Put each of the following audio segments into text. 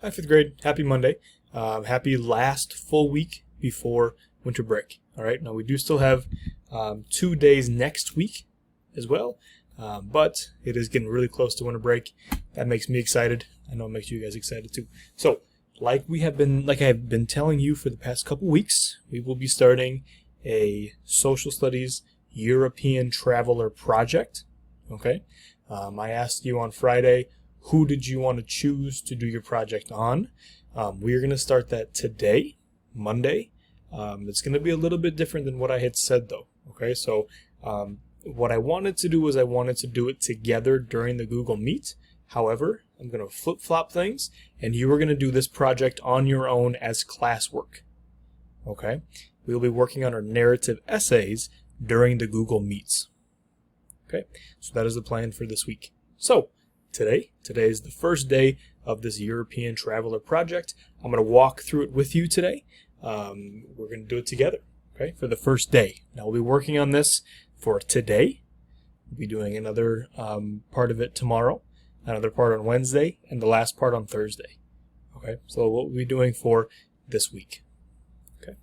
Hi, fifth grade. Happy Monday. Happy last full week before winter break. All right. Now we do still have 2 days next week as well, but it is getting really close to winter break. That makes me excited. I know it makes you guys excited too. So, like I've been telling you for the past couple weeks, we will be starting a social studies European traveler project. Okay. I asked you on Friday, who did you want to choose to do your project on? We are going to start that today, Monday. It's going to be a little bit different than what I had said, though. Okay, so what I wanted to do was I wanted to do it together during the Google Meet. However, I'm going to flip-flop things, and you are going to do this project on your own as classwork. Okay, we'll be working on our narrative essays during the Google Meets. Okay, so that is the plan for this week. So, today is the first day of this European Traveler project. I'm going to walk through it with you today. We're going to do it together, okay, for the first day. Now, we'll be working on this for today. We'll be doing another part of it tomorrow, another part on Wednesday, and the last part on Thursday. Okay, so what we'll be doing for this week. Okay,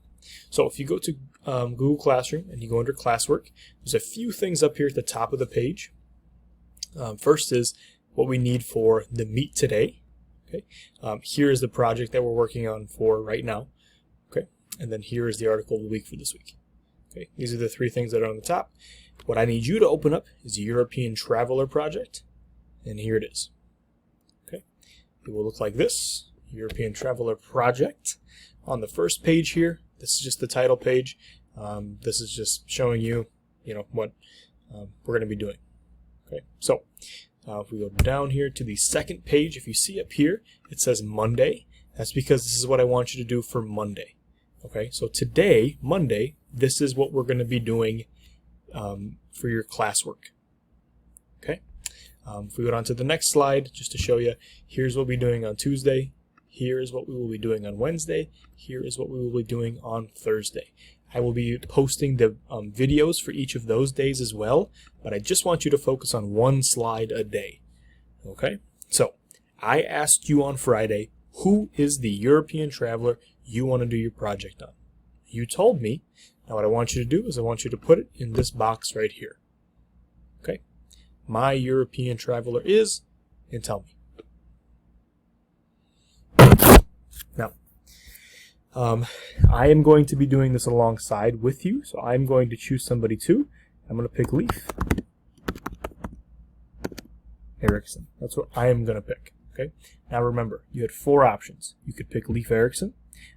so if you go to Google Classroom and you go under Classwork, there's a few things up here at the top of the page. First is what we need for the meet today. Okay, here is the project that we're working on for right now. Okay, and then here is the article of the week for this week. Okay, these are the three things that are on the top. What I need you to open up is the European Traveler project, and here it is. Okay, it will look like this: European Traveler project. On the first page here, this is just the title page. This is just showing you, what we're going to be doing. Okay, so if we go down here to the second page, if you see up here, it says Monday. That's because this is what I want you to do for Monday. Okay, so today, Monday, this is what we're going to be doing for your classwork. Okay, if we go on to the next slide, just to show you, here's what we'll be doing on Tuesday. Here is what we will be doing on Wednesday. Here is what we will be doing on Thursday. I will be posting the videos for each of those days as well, but I just want you to focus on one slide a day. Okay? So, I asked you on Friday, who is the European traveler you want to do your project on? You told me. Now what I want you to do is I want you to put it in this box right here. Okay? My European traveler is, and tell me. Now, I am going to be doing this alongside with you, so I'm going to choose somebody too. I'm going to pick Leif Erikson. That's what I am going to pick. Okay. Now remember, you had 4 options. You could pick Leif Erikson,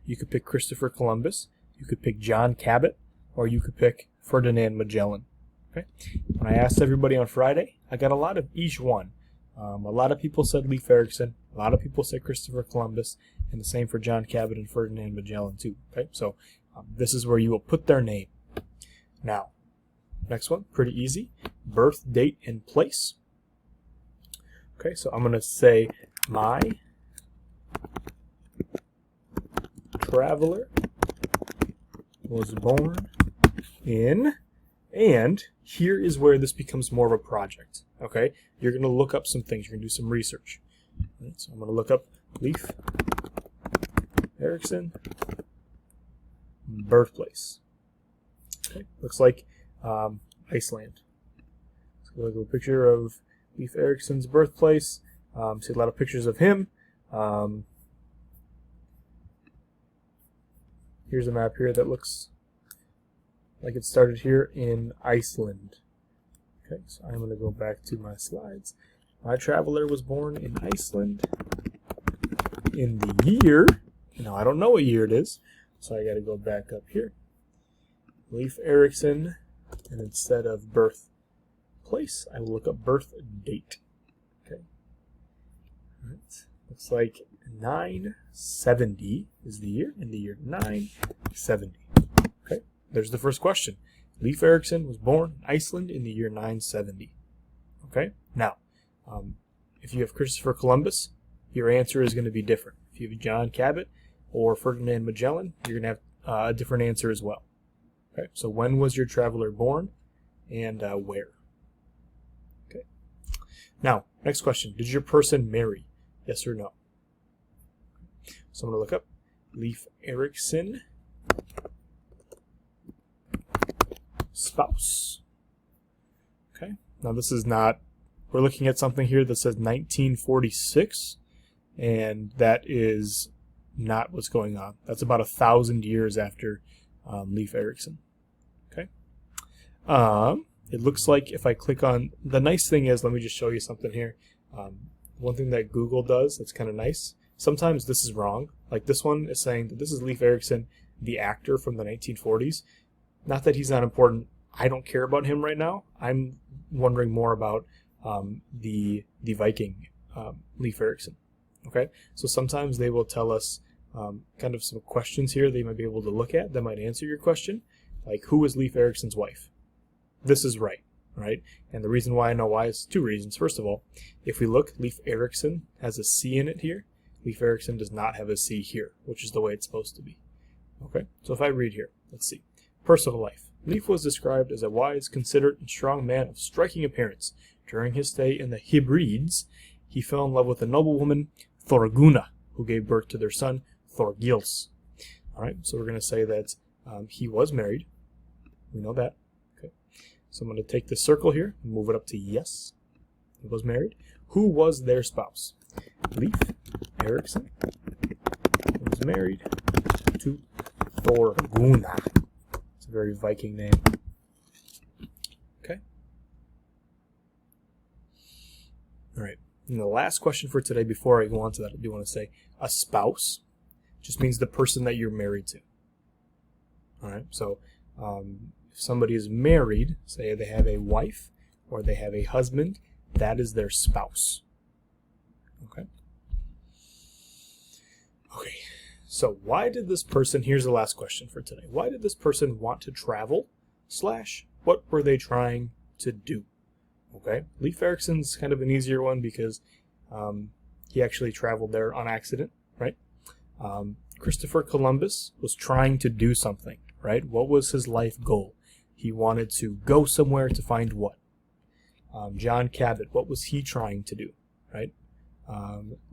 you could pick Christopher Columbus, you could pick John Cabot, or you could pick Ferdinand Magellan. Okay. When I asked everybody on Friday, I got a lot of each one. A lot of people said Leif Erikson, a lot of people said Christopher Columbus, and the same for John Cabot and Ferdinand Magellan too. Okay, so this is where you will put their name. Now, next one, pretty easy: birth, date, and place. Okay, so I'm going to say my traveler was born in, and here is where this becomes more of a project. Okay, you're going to look up some things. You're going to do some research. Right, so I'm going to look up Leif Erikson birthplace. Okay, looks like Iceland. Let's go look at a picture of Leif Erikson's birthplace. See a lot of pictures of him. Here's a map here that looks like it started here in Iceland. Okay, so I'm going to go back to my slides. My traveler was born in Iceland in the year, now I don't know what year it is, so I got to go back up here. Leif Erikson, and instead of birthplace, I will look up birth date. Okay. All right. Looks like 970 is the year, in the year 970. Okay, there's the first question. Leif Erikson was born in Iceland in the year 970. Okay, now, if you have Christopher Columbus, your answer is going to be different. If you have John Cabot or Ferdinand Magellan, you're going to have a different answer as well. Okay, so when was your traveler born and where? Okay. Now, next question. Did your person marry? Yes or no? So I'm going to look up Leif Erikson, spouse. Okay, now this is not, we're looking at something here that says 1946, and that is not what's going on. That's about 1,000 years after Leif Erikson. Okay. It looks like if I click on, the nice thing is, let me just show you something here. One thing that Google does that's kind of nice, sometimes this is wrong. Like this one is saying that this is Leif Erikson, the actor from the 1940s. Not that he's not important. I don't care about him right now. I'm wondering more about the Viking, Leif Erikson. Okay, so sometimes they will tell us kind of some questions here they might be able to look at that might answer your question, like who was Leif Erikson's wife? This is right? And the reason why I know why is two reasons. First of all, if we look, Leif Erikson has a C in it here. Leif Erikson does not have a C here, which is the way it's supposed to be. Okay, so if I read here, let's see. Personal life. Leif was described as a wise, considerate, and strong man of striking appearance. During his stay in the Hebrides, he fell in love with a noblewoman, Thorgunna, who gave birth to their son, Thorgils. All right, so we're going to say that he was married. We know that. Okay, so I'm going to take this circle here and move it up to yes. He was married. Who was their spouse? Leif Erikson was married to Thorgunna. It's a very Viking name. Okay. All right. And the last question for today, before I go on to that, I do want to say a spouse just means the person that you're married to. All right. So if somebody is married, say they have a wife or they have a husband, that is their spouse. Okay. Okay. So why did this person, here's the last question for today. Why did this person want to travel / what were they trying to do? Okay. Leif Erikson's kind of an easier one because he actually traveled there on accident, right? Christopher Columbus was trying to do something, right? What was his life goal? He wanted to go somewhere to find what? John Cabot, what was he trying to do, right?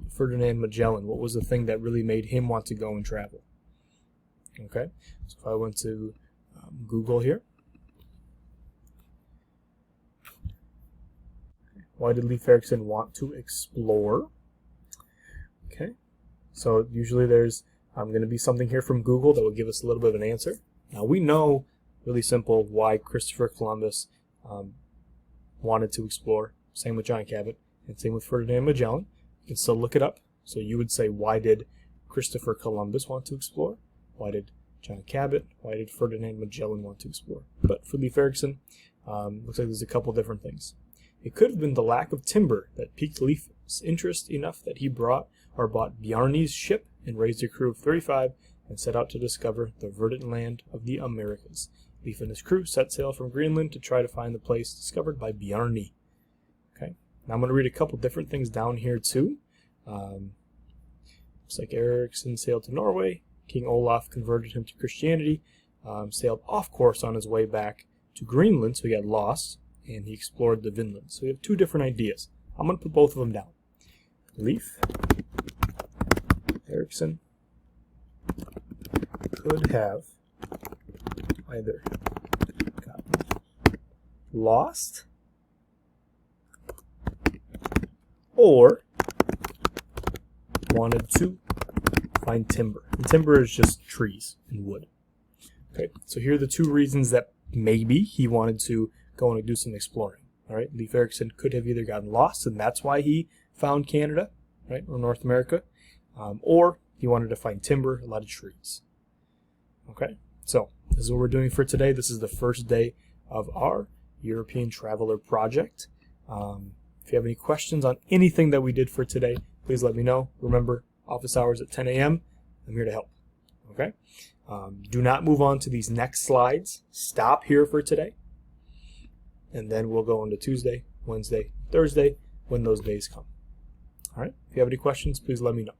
Ferdinand Magellan, what was the thing that really made him want to go and travel? Okay, so if I went to Google here, why did Leif Erikson want to explore? Okay, so usually there's going to be something here from Google that will give us a little bit of an answer. Now we know, really simple, why Christopher Columbus wanted to explore. Same with John Cabot, and same with Ferdinand Magellan. You can still look it up. So you would say, why did Christopher Columbus want to explore? Why did John Cabot? Why did Ferdinand Magellan want to explore? But for Leif Erikson, looks like there's a couple different things. It could have been the lack of timber that piqued Leif's interest enough that he bought Bjarne's ship and raised a crew of 35 and set out to discover the verdant land of the Americas. Leif and his crew set sail from Greenland to try to find the place discovered by Bjarne. Okay, now I'm going to read a couple different things down here too. Looks like Erikson sailed to Norway. King Olaf converted him to Christianity. Sailed off course on his way back to Greenland, so he got lost, and he explored the Vinland. So we have two different ideas. I'm going to put both of them down. Leif Erikson could have either gotten lost or wanted to find timber. And timber is just trees and wood. Okay, so here are the two reasons that maybe he wanted to go and do some exploring. All right, Leif Erikson could have either gotten lost, and that's why he found Canada, right, or North America, or he wanted to find timber, a lot of trees. Okay, so this is what we're doing for today. This is the first day of our European Traveler project. If you have any questions on anything that we did for today, please let me know. Remember, office hours at 10 a.m. I'm here to help. Okay? Do not move on to these next slides. Stop here for today. And then we'll go into Tuesday, Wednesday, Thursday, when those days come. All right? If you have any questions, please let me know.